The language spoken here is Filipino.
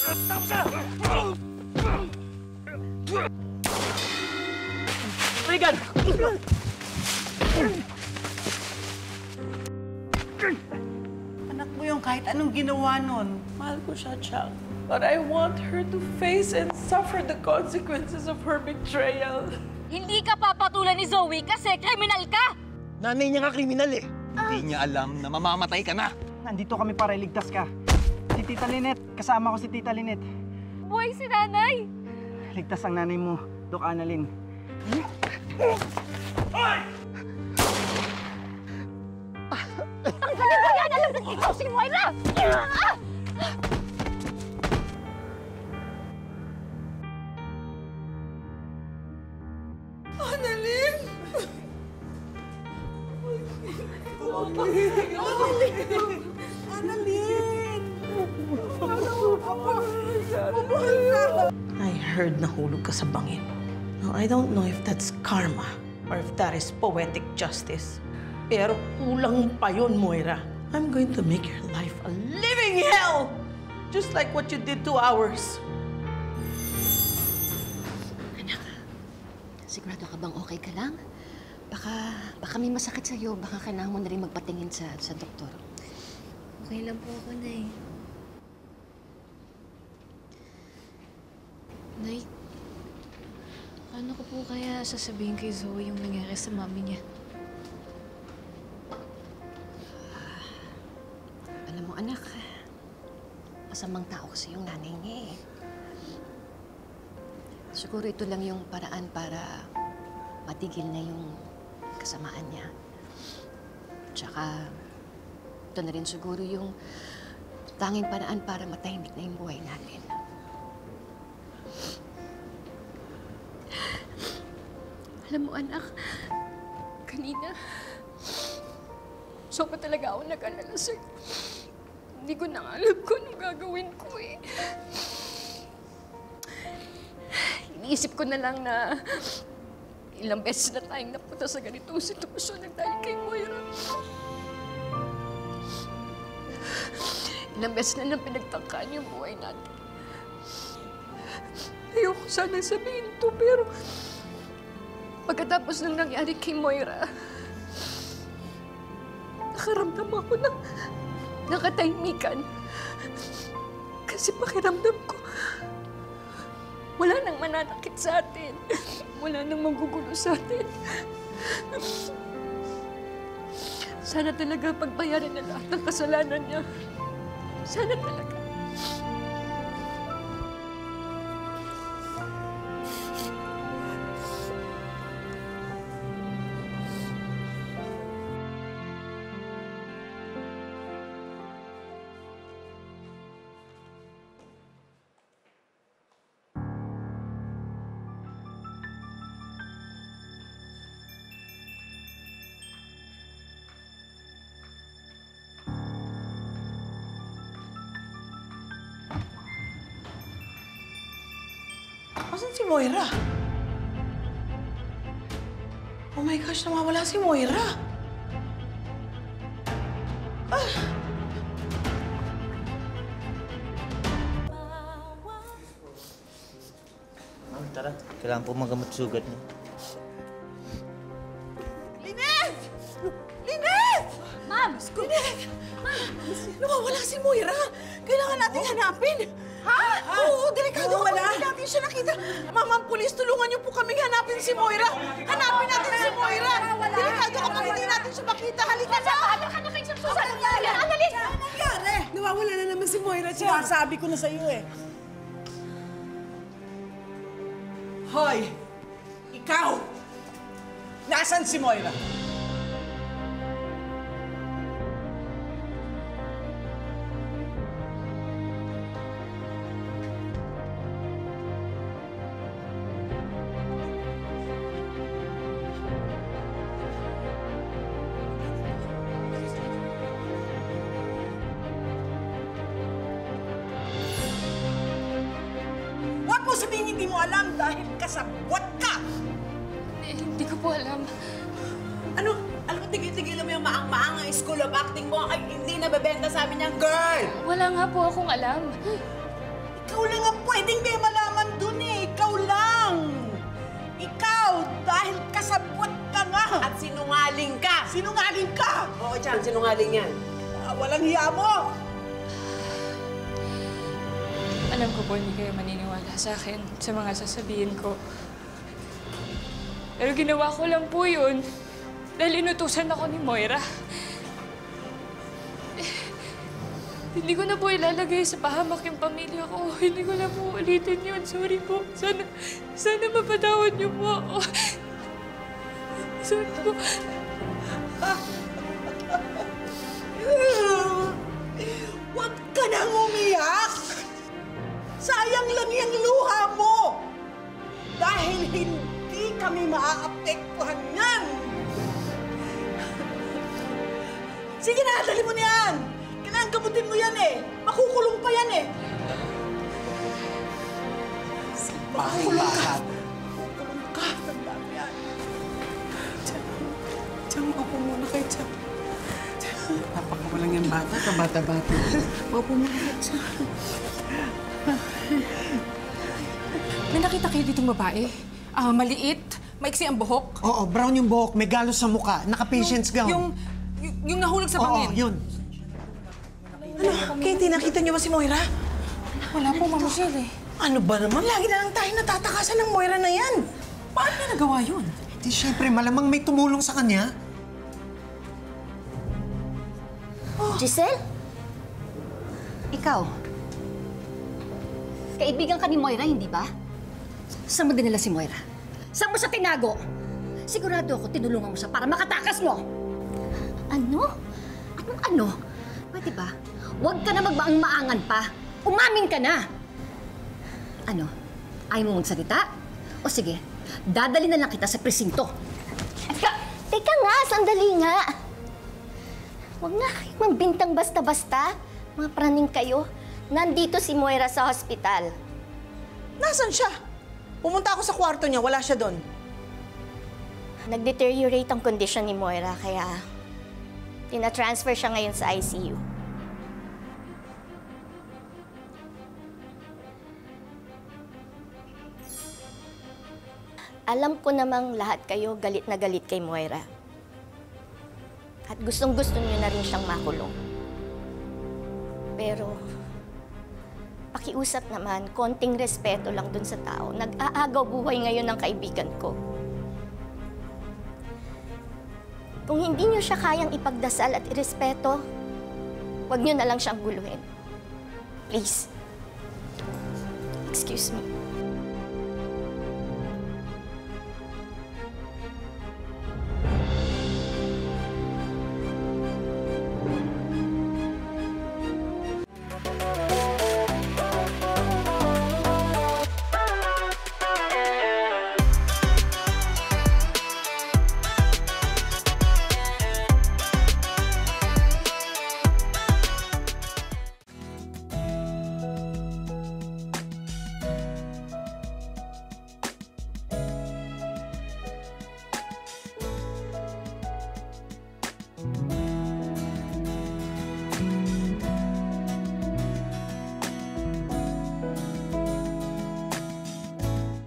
Regan! Anak mo yung kahit anong ginawa nun. Mahal ko siya, Chang. But I want her to face and suffer the consequences of her betrayal. Hindi ka papatulan ni Zoe kasi kriminal ka! Nanay niya nga kriminal eh. Hindi niya alam na mamamatay ka na. Nandito kami para iligtas ka. Si Tita Lynette, kasama ko si Tita Lynette. Buhay si nanay! Ligtas ang nanay mo, Doc Annalyn. Ang galing ko yan! Alam na ikaw si Moira! Annalyn! I heard nahulog ka sa bangin. Now, I don't know if that's karma or if that is poetic justice. Pero kulang pa yun, Moira. I'm going to make your life a living hell! Just like what you did to ours. Anak, sigurado ka bang okay ka lang? Baka may masakit sa'yo. Baka kailangan mo na rin magpatingin sa doktor. Okay lang po ako, Nay. Nay, paano ko po kaya sasabihin kay Zoe yung nangyari sa mami niya? Alam mo, anak, masamang tao kasi yung nanay niya eh. Siguro ito lang yung paraan para matigil na yung kasamaan niya. Tsaka, ito na rin siguro yung tanging paraan para matahimik na yung buhay natin. Alam mo, anak, kanina, sobra talaga ako nag-alala sa'yo. Hindi ko na alam kung anong gagawin ko eh. Iniisip ko na lang na ilang beses na tayong napunta sa ganitong sitwasyon dahil kay Moira. Ilang beses na nang pinagtangkaan yung buhay natin. Ayoko sana sabihin to, pero pagkatapos ng nangyari kay Moira, nakaramdam ako ng katahimikan. Kasi pakiramdam ko, wala nang mananakit sa atin. Wala nang magugulo sa atin. Sana talaga pagbayaran na lahat ng kasalanan niya. Sana talaga. Asan si Moira? Oh my gosh, nawawala si Moira. Ma'am, tara. Kailangan po magamot sugat niya. Lynette! Lynette! Ma'am! Lynette! Nawawala si Moira. Kailangan nating hanapin. Ha? Oo, delikado ka. Hindi natin siya nakita. Mamang pulis, tulungan niyo po kaming hanapin si Moira. Hanapin natin si Moira. Delikado kapag hindi natin siya makita. Halika na! Ano kayo sa Susan? Ano nangyari? Annalyn! Nangyari? Nawawala na naman si Moira. Sabi ko na sa'yo eh. Hoy! Ikaw! Nasaan si Moira? Huwag mo sabihin hindi mo alam dahil kasabwat ka! Hindi ko po alam. Ano? Alam mo, tigil-tigilan mo yung maang-maang ang school of acting mo. Ay, hindi nabebenta sa amin yung girl! Wala nga po akong alam. Ikaw Ikaw lang ang pwedeng may malaman dun eh. Ikaw lang. Ikaw, dahil kasabwat ka nga. At sinungaling ka! Sinungaling ka! Oo, Chan, sinungaling yan. Walang hiya mo! Alam ko po hindi kayo maniniwala sa akin sa mga sasabihin ko. Pero ginawa ko lang po yun dahil inutusan ako ni Moira. Hindi ko na po ilalagay sa pahamak yung pamilya ko. Hindi ko na po ulitin yun. Sorry po. Sana mapatawad niyo po ako. Sorry po. Huwag ka nang umiyak! Sayang lang yung luha mo! Dahil hindi kami maaapektuhan yan! Sige na, dali mo na yan! Kailangan gamutin mo yan eh! Makukulong pa yan eh! Makukulong ka! Makukulong ka! Tandaan mo yan! Chan, maupo muna kayo, Chan. Napakawalang yung bata, kabata-bata. Maupo muna kayo, Chan. May nakita kayo ditong babae? Maliit, maiksi ang buhok. Oo, brown yung buhok, may galos sa mukha, naka-patient's gown. Yung nahulog sa bangin. Oo, yun. Ano? Katie, nakita niyo ba si Moira? Wala po, Mama Michelle eh. Ano ba naman? Lagi na lang tayo natatakasan ng Moira na yan. Paano niya nagawa yun? Di syempre, malamang may tumulong sa kanya. Giselle? Ikaw? Kaibigan ka ni Moira, hindi ba? Saan mo dinala si Moira? Saan mo siya tinago? Sigurado ako tinulungan mo siya para makatakas mo! Ano? Anong ano? Pwede ba? Huwag ka na magmaang-maangan pa. Umamin ka na! Ano? Ayaw mo magsalita? O sige, dadali na lang kita sa presinto. Teka nga, sandali nga. Huwag nga kayong mambintang basta-basta. Mga praning kayo. Nandito si Moira sa hospital. Nasaan siya? Pumunta ako sa kwarto niya, wala siya doon. Nag-deteriorate ang kondisyon ni Moira, kaya tina-transfer siya ngayon sa ICU. Alam ko namang lahat kayo galit na galit kay Moira. At gustong-gusto niyo na rin siyang makulong. Pero pakiusap naman, konting respeto lang dun sa tao. Nag-aagaw buhay ngayon ng kaibigan ko. Kung hindi niyo siya kayang ipagdasal at irespeto, huwag niyo na lang siyang guluhin. Please. Excuse me.